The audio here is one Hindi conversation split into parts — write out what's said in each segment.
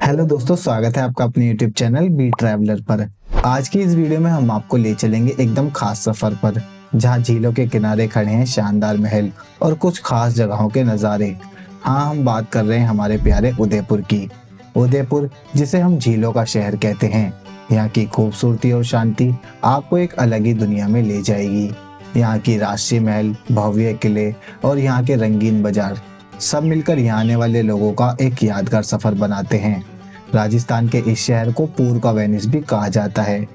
हेलो दोस्तों, स्वागत है आपका अपने YouTube चैनल बी ट्रैवलर पर। आज की इस वीडियो में हम आपको ले चलेंगे एकदम खास सफर पर, जहां झीलों के किनारे खड़े हैं शानदार महल और कुछ खास जगहों के नज़ारे। हाँ, हम बात कर रहे हैं हमारे प्यारे उदयपुर की। उदयपुर, जिसे हम झीलों का शहर कहते हैं, यहाँ की खूबसूरती और शांति आपको एक अलग ही दुनिया में ले जाएगी। यहाँ की राष्ट्रीय महल, भव्य किले और यहाँ के रंगीन बाजार सब मिलकर यहाँ आने वाले लोगों का एक यादगार सफर बनाते हैं। राजस्थान के इस शहर को पूर्व का वेनिस भी कहा जाता है।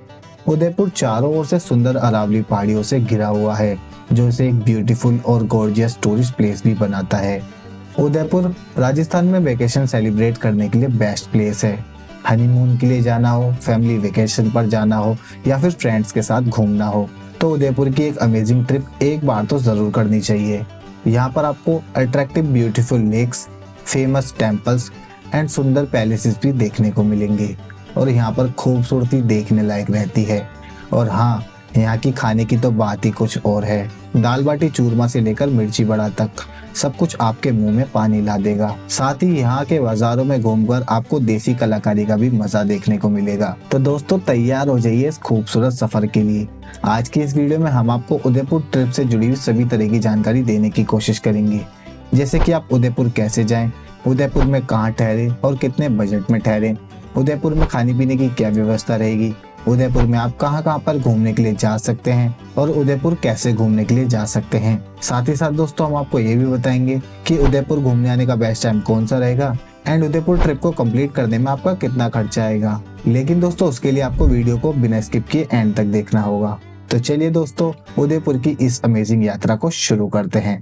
उदयपुर चारों ओर से सुंदर अरावली पहाड़ियों से घिरा हुआ है, जो इसे एक ब्यूटीफुल और गॉर्जियस टूरिस्ट प्लेस भी बनाता है। उदयपुर राजस्थान में वेकेशन सेलिब्रेट करने के लिए बेस्ट प्लेस है। हनीमून के लिए जाना हो, फैमिली वेकेशन पर जाना हो या फिर फ्रेंड्स के साथ घूमना हो, तो उदयपुर की एक अमेजिंग ट्रिप एक बार तो जरूर करनी चाहिए। यहाँ पर आपको attractive beautiful lakes, famous temples and सुंदर पैलेसेस भी देखने को मिलेंगे और यहाँ पर खूबसूरती देखने लायक रहती है। और हाँ, यहाँ की खाने की तो बात ही कुछ और है। दाल बाटी चूरमा से लेकर मिर्ची बड़ा तक सब कुछ आपके मुंह में पानी ला देगा। साथ ही यहाँ के बाजारों में घूमकर आपको देसी कलाकारी का भी मजा देखने को मिलेगा। तो दोस्तों, तैयार हो जाइए इस खूबसूरत सफर के लिए। आज की इस वीडियो में हम आपको उदयपुर ट्रिप से जुड़ी हुई सभी तरह की जानकारी देने की कोशिश करेंगे, जैसे कि आप उदयपुर कैसे जाएं, उदयपुर में कहाँ ठहरे और कितने बजट में ठहरे, उदयपुर में खाने पीने की क्या व्यवस्था रहेगी, उदयपुर में आप कहाँ कहाँ पर घूमने के लिए जा सकते हैं और उदयपुर कैसे घूमने के लिए जा सकते हैं। साथ ही साथ दोस्तों, हम आपको ये भी बताएंगे कि उदयपुर घूमने आने का बेस्ट टाइम कौन सा रहेगा एंड उदयपुर ट्रिप को कंप्लीट करने में आपका कितना खर्चा आएगा। लेकिन दोस्तों, उसके लिए आपको वीडियो को बिना स्किप किए एंड तक देखना होगा। तो चलिए दोस्तों, उदयपुर की इस अमेजिंग यात्रा को शुरू करते हैं।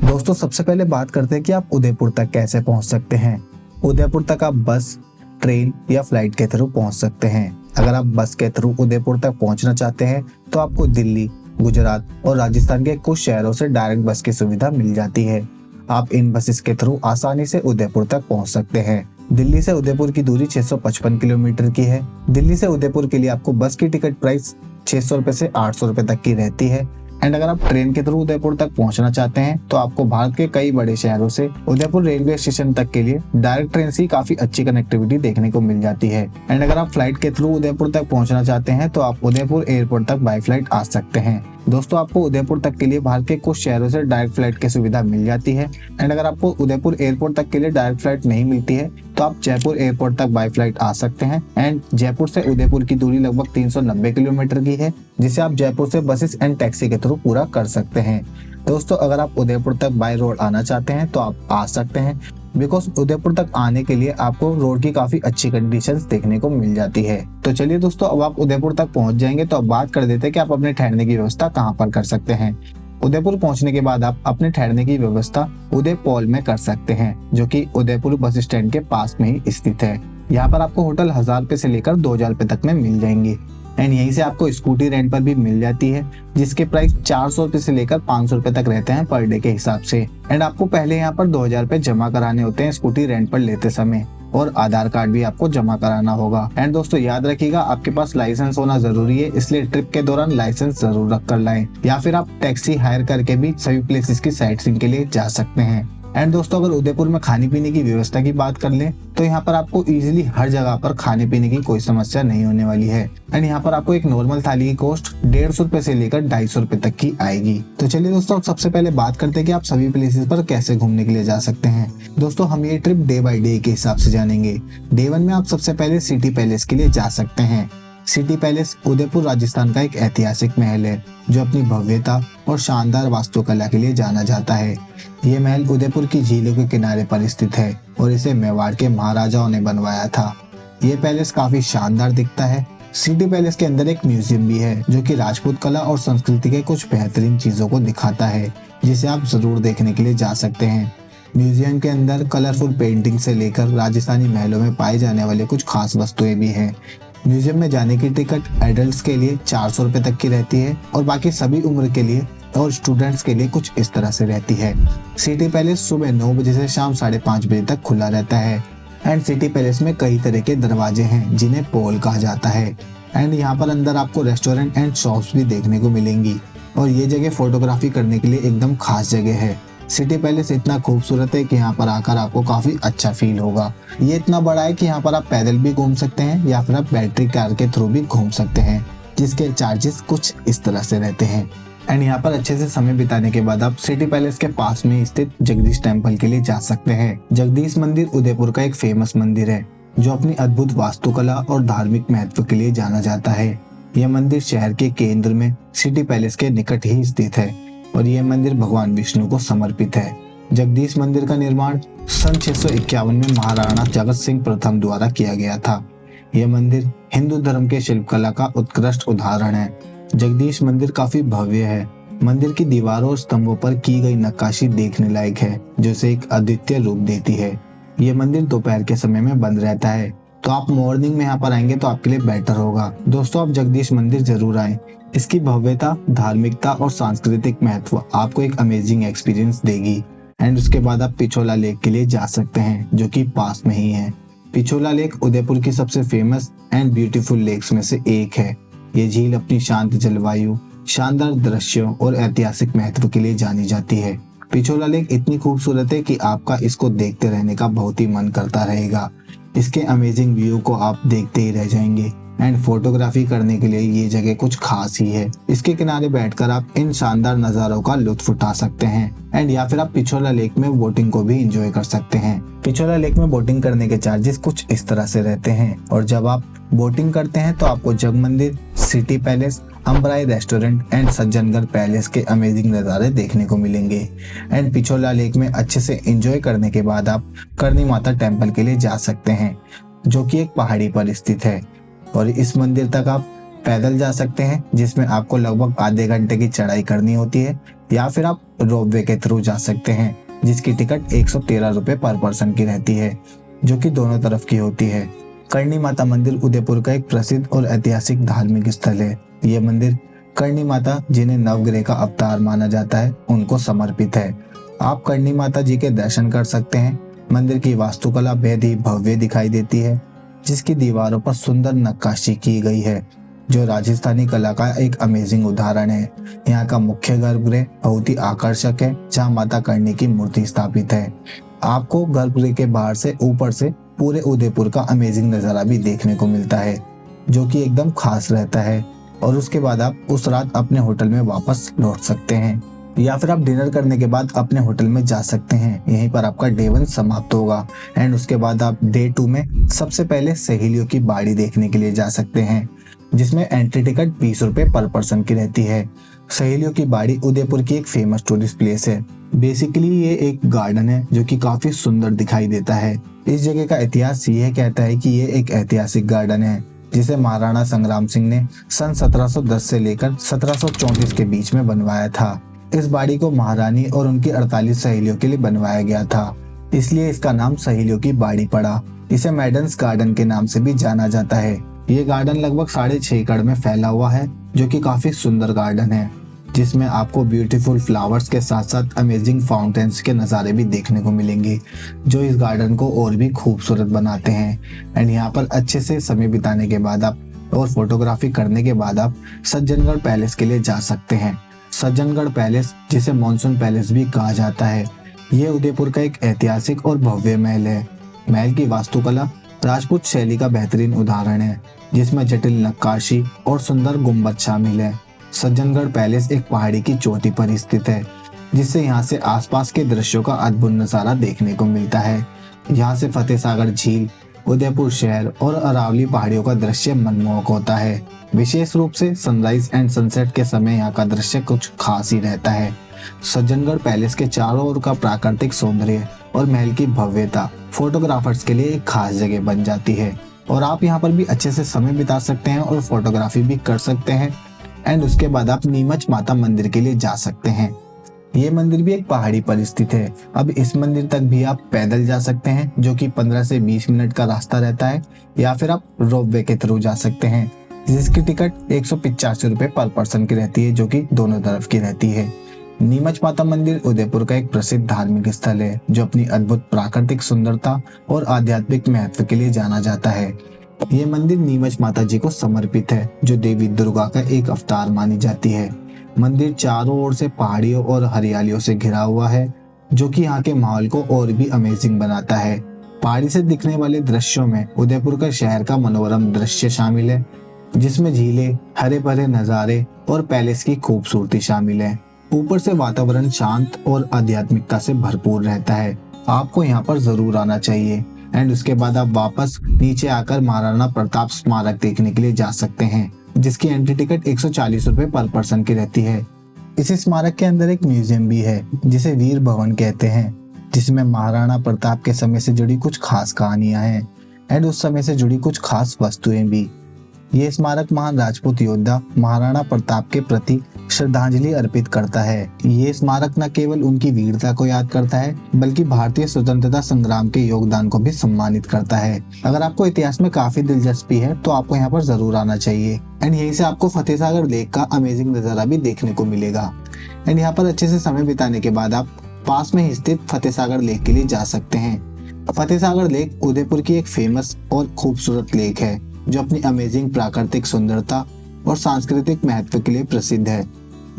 दोस्तों, सबसे पहले बात करते हैं कि आप उदयपुर तक कैसे पहुंच सकते हैं। उदयपुर तक आप बस, ट्रेन या फ्लाइट के थ्रू पहुंच सकते हैं। अगर आप बस के थ्रू उदयपुर तक पहुंचना चाहते हैं तो आपको दिल्ली, गुजरात और राजस्थान के कुछ शहरों से डायरेक्ट बस की सुविधा मिल जाती है। आप इन बसेस के थ्रू आसानी से उदयपुर तक पहुंच सकते हैं। दिल्ली से उदयपुर की दूरी 655 किलोमीटर की है। दिल्ली से उदयपुर के लिए आपको बस की टिकट प्राइस 600 रुपए से 800 रुपए तक की रहती है। एंड अगर आप ट्रेन के थ्रू उदयपुर तक पहुंचना चाहते हैं तो आपको भारत के कई बड़े शहरों से उदयपुर रेलवे स्टेशन तक के लिए डायरेक्ट ट्रेन से काफी अच्छी कनेक्टिविटी देखने को मिल जाती है। एंड अगर आप फ्लाइट के थ्रू उदयपुर तक पहुंचना चाहते हैं तो आप उदयपुर एयरपोर्ट तक बाय फ्लाइट आ सकते हैं। दोस्तों, आपको उदयपुर तक के लिए भारत के कुछ शहरों से डायरेक्ट फ्लाइट की सुविधा मिल जाती है। एंड अगर आपको उदयपुर एयरपोर्ट तक के लिए डायरेक्ट फ्लाइट नहीं मिलती है तो आप जयपुर एयरपोर्ट तक बाय फ्लाइट आ सकते हैं। एंड जयपुर से उदयपुर की दूरी लगभग 390 किलोमीटर की है, जिसे आप जयपुर से बसेस एंड टैक्सी के थ्रू पूरा कर सकते हैं। दोस्तों, अगर आप उदयपुर तक बाय रोड आना चाहते हैं तो आप आ सकते हैं, बिकॉज उदयपुर तक आने के लिए आपको रोड की काफी अच्छी कंडीशंस देखने को मिल जाती है। तो चलिए दोस्तों, अब आप उदयपुर तक पहुंच जाएंगे तो अब बात कर देते हैं कि आप अपने ठहरने की व्यवस्था कहाँ पर कर सकते हैं। उदयपुर पहुंचने के बाद आप अपने ठहरने की व्यवस्था उदयपॉल में कर सकते हैं, जो कि उदयपुर बस स्टैंड के पास में ही स्थित है। यहाँ पर आपको होटल 1000 रुपए से लेकर 2000 रुपए तक में मिल जाएंगे। एंड यहीं से आपको स्कूटी रेंट पर भी मिल जाती है, जिसके प्राइस 400 रुपए से लेकर 500 रुपए तक रहते हैं पर डे के हिसाब से। एंड आपको पहले यहाँ पर 2000 रुपए जमा कराने होते हैं स्कूटी रेंट पर लेते समय, और आधार कार्ड भी आपको जमा कराना होगा। एंड दोस्तों, याद रखिएगा आपके पास लाइसेंस होना जरूरी है, इसलिए ट्रिप के दौरान लाइसेंस जरूर रख कर लाएं। या फिर आप टैक्सी हायर करके भी सभी प्लेसेस की साइट सीइंग के लिए जा सकते हैं। एंड दोस्तों, अगर उदयपुर में खाने पीने की व्यवस्था की बात कर लें तो यहाँ पर आपको इजीली हर जगह पर खाने पीने की कोई समस्या नहीं होने वाली है। एंड यहाँ पर आपको एक नॉर्मल थाली की कॉस्ट 150 रुपए से लेकर 250 रुपए तक की आएगी। तो चलिए दोस्तों, सबसे पहले बात करते हैं कि आप सभी प्लेसेस पर कैसे घूमने के लिए जा सकते हैं। दोस्तों, हम ये ट्रिप डे बाय डे के हिसाब से जानेंगे। डे 1 में आप सबसे पहले सिटी पैलेस के लिए जा सकते हैं। सिटी पैलेस उदयपुर राजस्थान का एक ऐतिहासिक महल है, जो अपनी भव्यता और शानदार वास्तुकला के लिए जाना जाता है। ये महल उदयपुर की झीलों के किनारे पर स्थित है और इसे मेवाड़ के महाराजाओं ने बनवाया था। ये पैलेस काफी शानदार दिखता है। सिटी पैलेस के अंदर एक म्यूजियम भी है, जो कि राजपूत कला और संस्कृति के कुछ बेहतरीन चीजों को दिखाता है, जिसे आप जरूर देखने के लिए जा सकते हैं। म्यूजियम के अंदर कलरफुल पेंटिंग से लेकर राजस्थानी महलों में पाए जाने वाले कुछ खास वस्तुएं भी हैं। म्यूजियम में जाने की टिकट एडल्ट्स के लिए 400 रुपए तक की रहती है और बाकी सभी उम्र के लिए और स्टूडेंट्स के लिए कुछ इस तरह से रहती है। सिटी पैलेस सुबह 9 बजे से शाम 5:30 बजे तक खुला रहता है। एंड सिटी पैलेस में कई तरह के दरवाजे हैं, जिन्हें पोल कहा जाता है। एंड यहाँ पर अंदर आपको रेस्टोरेंट एंड शॉप्स भी देखने को मिलेंगी। और ये जगह फोटोग्राफी करने के लिए एकदम खास जगह है। सिटी पैलेस इतना खूबसूरत है कि यहाँ पर आकर आपको काफी अच्छा फील होगा। ये इतना बड़ा है कि यहाँ पर आप पैदल भी घूम सकते हैं या फिर आप बैटरी कार के थ्रू भी घूम सकते हैं, जिसके चार्जेस कुछ इस तरह से रहते हैं। एंड यहाँ पर अच्छे से समय बिताने के बाद आप सिटी पैलेस के पास में स्थित जगदीश टेम्पल के लिए जा सकते हैं। जगदीश मंदिर उदयपुर का एक फेमस मंदिर है जो अपनी अद्भुत वास्तुकला और धार्मिक महत्व के लिए जाना जाता है। यह मंदिर शहर के केंद्र में सिटी पैलेस के निकट ही स्थित है और यह मंदिर भगवान विष्णु को समर्पित है। जगदीश मंदिर का निर्माण सन 651 में महाराणा जगत सिंह प्रथम द्वारा किया गया था। यह मंदिर हिंदू धर्म के शिल्पकला का उत्कृष्ट उदाहरण है। जगदीश मंदिर काफी भव्य है। मंदिर की दीवारों और स्तंभों पर की गई नक्काशी देखने लायक है, जो इसे एक अद्वितीय रूप देती है। यह मंदिर दोपहर के समय में बंद रहता है, तो आप मॉर्निंग में यहाँ पर आएंगे तो आपके लिए बेटर होगा। दोस्तों, आप जगदीश मंदिर जरूर आएं। इसकी भव्यता, धार्मिकता और सांस्कृतिक महत्व आपको एक अमेजिंग एक्सपीरियंस देगी। एंड उसके बाद आप पिछोला लेक के लिए जा सकते हैं, जो कि पास में ही है। पिछोला लेक उदयपुर की सबसे फेमस एंड ब्यूटीफुल लेक्स में से एक है। ये झील अपनी शांत जलवायु, शानदार दृश्यों और ऐतिहासिक महत्व के लिए जानी जाती है। पिछोला लेक इतनी खूबसूरत है कि आपका इसको देखते रहने का बहुत ही मन करता रहेगा। इसके अमेजिंग व्यू को आप देखते ही रह जाएंगे। एंड फोटोग्राफी करने के लिए ये जगह कुछ खास ही है। इसके किनारे बैठकर आप इन शानदार नज़ारों का लुत्फ उठा सकते हैं। एंड या फिर आप पिछोला लेक में बोटिंग को भी एंजॉय कर सकते हैं। पिछोला लेक में बोटिंग करने के चार्जेस कुछ इस तरह से रहते हैं और जब आप बोटिंग करते हैं तो आपको जग मंदिर, city palace, Ambrai restaurant and Sajjangarh palace के अमेजिंग नज़ारे देखने को मिलेंगे। एंड पिछोला लेक में अच्छे से एंजॉय करने के बाद आप करनी माता टेम्पल के लिए जा सकते हैं, जो कि एक पहाड़ी पर स्थित है और इस मंदिर तक आप पैदल जा सकते हैं, जिसमें आपको लगभग आधे घंटे की चढ़ाई करनी होती है, या फिर आप रोपवे के थ्रू जा सकते हैं, जिसकी टिकट 113 रुपये पर पर्सन की रहती है, जो कि दोनों तरफ की होती है। करनी माता मंदिर उदयपुर का एक प्रसिद्ध और ऐतिहासिक धार्मिक स्थल है। यह मंदिर करनी माता, जिन्हें नवग्रह का अवतार माना जाता है, उनको समर्पित है। आप करनी माता जी के दर्शन कर सकते हैं। मंदिर की वास्तुकला बेहद ही भव्य दिखाई देती है, जिसकी दीवारों पर सुंदर नक्काशी की गई है, जो राजस्थानी कला का एक अमेजिंग उदाहरण है। यहाँ का मुख्य गर्भगृह बहुत ही आकर्षक है, जहाँ माता करनी की मूर्ति स्थापित है। आपको गर्भगृह के बाहर से ऊपर से पूरे उदयपुर का अमेजिंग नज़ारा भी देखने को मिलता है, जो कि एकदम खास रहता है। और उसके बाद आप उस रात अपने होटल में वापस लौट सकते हैं, या फिर आप डिनर करने के बाद अपने होटल में जा सकते हैं। यहीं पर आपका डे 1 समाप्त होगा। एंड उसके बाद आप डे 2 में सबसे पहले सहेलियों की बाड़ी देखने के लिए जा सकते हैं, जिसमें एंट्री टिकट 20 रुपये पर पर्सन की रहती है। सहेलियों की बाड़ी उदयपुर की एक फेमस टूरिस्ट प्लेस है। बेसिकली ये एक गार्डन है जो कि काफी सुंदर दिखाई देता है। इस जगह का इतिहास ये कहता है कि ये एक ऐतिहासिक गार्डन है, जिसे महाराणा संग्राम सिंह ने सन 1710 से लेकर 1734 के बीच में बनवाया था। इस बाड़ी को महारानी और उनकी 48 सहेलियों के लिए बनवाया गया था, इसलिए इसका नाम सहेलियों की बाड़ी पड़ा। इसे मैडन्स गार्डन के नाम से भी जाना जाता है। ये गार्डन लगभग 6.5 एकड़ में फैला हुआ है, जो कि काफी सुंदर गार्डन है, जिसमें आपको ब्यूटीफुल फ्लावर्स के साथ साथ अमेजिंग फाउंटेन्स के नज़ारे भी देखने को मिलेंगे, जो इस गार्डन को और भी खूबसूरत बनाते हैं। एंड यहाँ पर अच्छे से समय बिताने के बाद आप और फोटोग्राफी करने के बाद आप सज्जनगढ़ पैलेस के लिए जा सकते हैं। सज्जनगढ़ पैलेस, जिसे मॉनसून पैलेस भी कहा जाता है, ये उदयपुर का एक ऐतिहासिक और भव्य महल है। महल की वास्तुकला राजपूत शैली का बेहतरीन उदाहरण है, जिसमें जटिल नक्काशी और सुंदर गुंबद शामिल है। सज्जनगढ़ पैलेस एक पहाड़ी की चोटी पर स्थित है, जिससे यहाँ से आसपास के दृश्यों का अद्भुत नज़ारा देखने को मिलता है। यहाँ से फतेह सागर झील, उदयपुर शहर और अरावली पहाड़ियों का दृश्य मनमोहक होता है। विशेष रूप से सनराइज एंड सनसेट के समय यहाँ का दृश्य कुछ खास ही रहता है। सज्जनगढ़ पैलेस के चारों ओर का प्राकृतिक सौंदर्य और महल की भव्यता फोटोग्राफर्स के लिए एक खास जगह बन जाती है, और आप यहाँ पर भी अच्छे से समय बिता सकते हैं और फोटोग्राफी भी कर सकते हैं। एंड उसके बाद आप नीमच माता मंदिर के लिए जा सकते हैं। ये मंदिर भी एक पहाड़ी पर स्थित है। अब इस मंदिर तक भी आप पैदल जा सकते हैं, जो कि 15 से 20 मिनट का रास्ता रहता है, या फिर आप रोपवे के थ्रू जा सकते हैं, जिसकी टिकट 185 रुपये पर पर्सन की रहती है, जो कि दोनों तरफ की रहती है। नीमच माता मंदिर उदयपुर का एक प्रसिद्ध धार्मिक स्थल है, जो अपनी अद्भुत प्राकृतिक सुंदरता और आध्यात्मिक महत्व के लिए जाना जाता है। ये मंदिर नीमच माता जी को समर्पित है, जो देवी दुर्गा का एक अवतार मानी जाती है। मंदिर चारों ओर से पहाड़ियों और हरियालियों से घिरा हुआ है, जो कि यहाँ के माहौल को और भी अमेजिंग बनाता है। पहाड़ी से दिखने वाले दृश्यों में उदयपुर का शहर का मनोरम दृश्य शामिल है, जिसमें झीलें, हरे भरे नज़ारे और पैलेस की खूबसूरती शामिल है। ऊपर से वातावरण शांत और आध्यात्मिकता से भरपूर रहता है। आपको यहाँ पर जरूर आना चाहिए। एंड उसके बाद आप वापस नीचे आकर महाराणा प्रताप स्मारक देखने के लिए जा सकते हैं, जिसकी एंट्री टिकट 140 रुपए पर पर्सन की रहती है। इस स्मारक के अंदर एक म्यूजियम भी है, जिसे वीर भवन कहते हैं, जिसमें महाराणा प्रताप के समय से जुड़ी कुछ खास कहानियां हैं एंड उस समय से जुड़ी कुछ खास वस्तुएं भी। ये स्मारक महान राजपूत योद्धा महाराणा प्रताप के प्रति श्रद्धांजलि अर्पित करता है। ये स्मारक न केवल उनकी वीरता को याद करता है, बल्कि भारतीय स्वतंत्रता संग्राम के योगदान को भी सम्मानित करता है। अगर आपको इतिहास में काफी दिलचस्पी है तो आपको यहाँ पर जरूर आना चाहिए। एंड यहीं से आपको फतेह सागर लेक का अमेजिंग नजारा भी देखने को मिलेगा। एंड यहाँ पर अच्छे से समय बिताने के बाद आप पास में ही स्थित फतेह सागर लेक के लिए जा सकते हैं। फतेह सागर लेक उदयपुर की एक फेमस और खूबसूरत लेक है, जो अपनी अमेजिंग प्राकृतिक सुंदरता और सांस्कृतिक महत्व के लिए प्रसिद्ध है।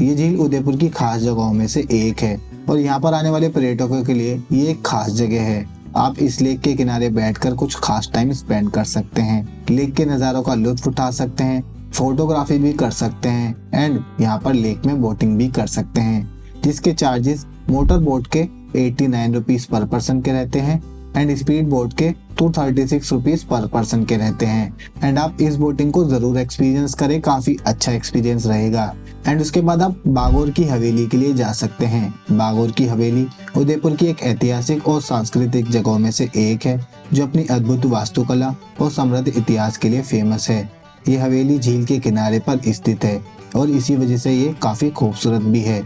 ये झील उदयपुर की खास जगहों में से एक है और यहाँ पर आने वाले पर्यटकों के लिए ये एक खास जगह है। आप इस लेक के किनारे बैठकर कुछ खास टाइम स्पेंड कर सकते हैं, लेक के नज़ारों का लुत्फ उठा सकते हैं, फोटोग्राफी भी कर सकते हैं एंड यहाँ पर लेक में बोटिंग भी कर सकते हैं, जिसके चार्जेस मोटर बोट के 89 रुपीज पर पर्सन के रहते हैं एंड स्पीड बोट के 236 रुपीज पर पर्सन के रहते हैं। एंड आप इस बोटिंग को जरूर एक्सपीरियंस करें, काफी अच्छा एक्सपीरियंस रहेगा। एंड उसके बाद आप बागोर की हवेली के लिए जा सकते हैं। बागोर की हवेली उदयपुर की एक ऐतिहासिक और सांस्कृतिक जगहों में से एक है, जो अपनी अद्भुत वास्तुकला और समृद्ध इतिहास के लिए फेमस है। ये हवेली झील के किनारे पर स्थित है और इसी वजह से ये काफी खूबसूरत भी है।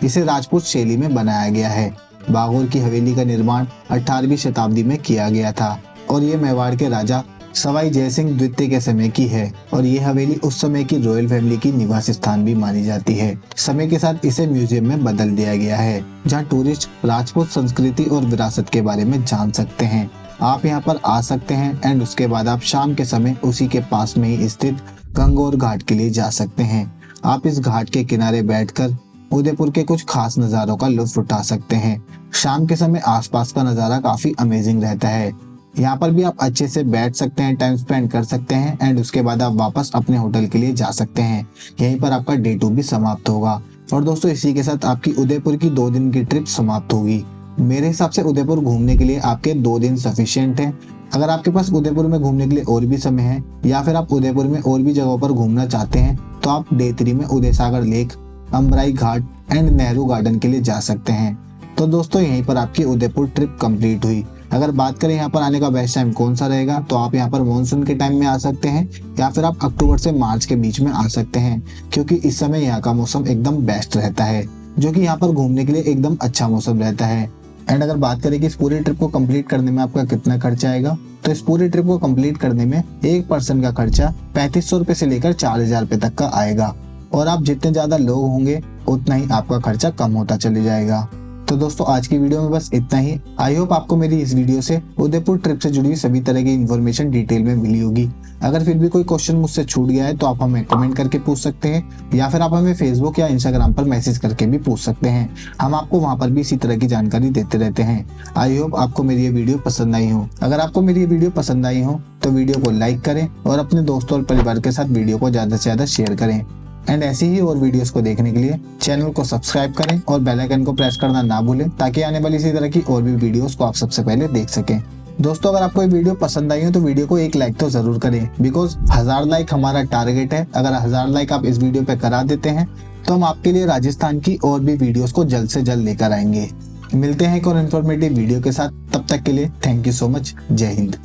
इसे राजपूत शैली में बनाया गया है। बागोर की हवेली का निर्माण 18वीं शताब्दी में किया गया था और ये मेवाड़ के राजा सवाई जयसिंह द्वितीय के समय की है और ये हवेली उस समय की रॉयल फैमिली की निवास स्थान भी मानी जाती है। समय के साथ इसे म्यूजियम में बदल दिया गया है, जहाँ टूरिस्ट राजपूत संस्कृति और विरासत के बारे में जान सकते हैं। आप यहाँ पर आ सकते हैं एंड उसके बाद आप शाम के समय उसी के पास में ही स्थित गंगौर घाट के लिए जा सकते हैं। आप इस घाट के किनारे बैठकर उदयपुर के कुछ खास नज़ारों का लुत्फ उठा सकते हैं। शाम के समय आसपास का नज़ारा काफी अमेजिंग रहता है। यहाँ पर भी आप अच्छे से बैठ सकते हैं, टाइम स्पेंड कर सकते हैं एंड उसके बाद आप वापस अपने होटल के लिए जा सकते हैं। यहीं पर आपका डे 2 भी समाप्त होगा। और दोस्तों, इसी के साथ आपकी उदयपुर की 2 दिन की ट्रिप समाप्त होगी। मेरे हिसाब से उदयपुर घूमने के लिए आपके 2 दिन सफिशिएंट है। अगर आपके पास उदयपुर में घूमने के लिए और भी समय है या फिर आप उदयपुर में और भी जगहों पर घूमना चाहते हैं, तो आप डे 3 में Udai Sagar lake, Ambrai Ghat and Nehru garden के लिए जा सकते हैं। तो दोस्तों, यहीं पर आपकी उदयपुर ट्रिप कंप्लीट हुई। अगर बात करें यहाँ पर आने का बेस्ट टाइम कौन सा रहेगा, तो आप यहाँ पर मानसून के टाइम में आ सकते हैं या फिर आप अक्टूबर से मार्च के बीच में आ सकते हैं, क्योंकि इस समय यहाँ का मौसम एकदम बेस्ट रहता है, जो कि यहाँ पर घूमने के लिए एकदम अच्छा मौसम रहता है। एंड अगर बात करें कि इस पूरी ट्रिप को कंप्लीट करने में आपका कितना खर्चा आएगा, तो इस पूरी ट्रिप को कंप्लीट करने में एक पर्सन का खर्चा 3500 रुपए से लेकर 4000 रुपए तक का आएगा और आप जितने ज्यादा लोग होंगे उतना ही आपका खर्चा कम होता चले जाएगा। तो दोस्तों, आज की वीडियो में बस इतना ही। आई होप आपको मेरी इस वीडियो से उदयपुर ट्रिप से जुड़ी सभी तरह की इन्फॉर्मेशन डिटेल में मिली होगी। अगर फिर भी कोई क्वेश्चन मुझसे छूट गया है तो आप हमें कमेंट करके पूछ सकते हैं या फिर आप हमें फेसबुक या इंस्टाग्राम पर मैसेज करके भी पूछ सकते हैं। हम आपको वहाँ पर भी इसी तरह की जानकारी देते रहते हैं। आई होप आपको मेरी ये वीडियो पसंद आई हो। अगर आपको मेरी ये वीडियो पसंद आई हो तो वीडियो को लाइक करें और अपने दोस्तों और परिवार के साथ वीडियो को ज्यादा से ज्यादा शेयर करें। एंड ऐसी ही और वीडियोस को देखने के लिए चैनल को सब्सक्राइब करें और बेल आइकन को प्रेस करना ना भूलें, ताकि आने वाली इसी तरह की और भी वीडियोस को आप सबसे पहले देख सकें। दोस्तों, अगर आपको ये वीडियो पसंद आई हो तो वीडियो को एक लाइक तो जरूर करें, बिकॉज 1000 लाइक हमारा टारगेट है। अगर 1000 लाइक आप इस वीडियो पे करा देते हैं तो हम आपके लिए राजस्थान की और भी वीडियोस को जल्द से जल्द लेकर आएंगे। मिलते हैं एक और इन्फॉर्मेटिव वीडियो के साथ, तब तक के लिए थैंक यू सो मच। जय हिंद।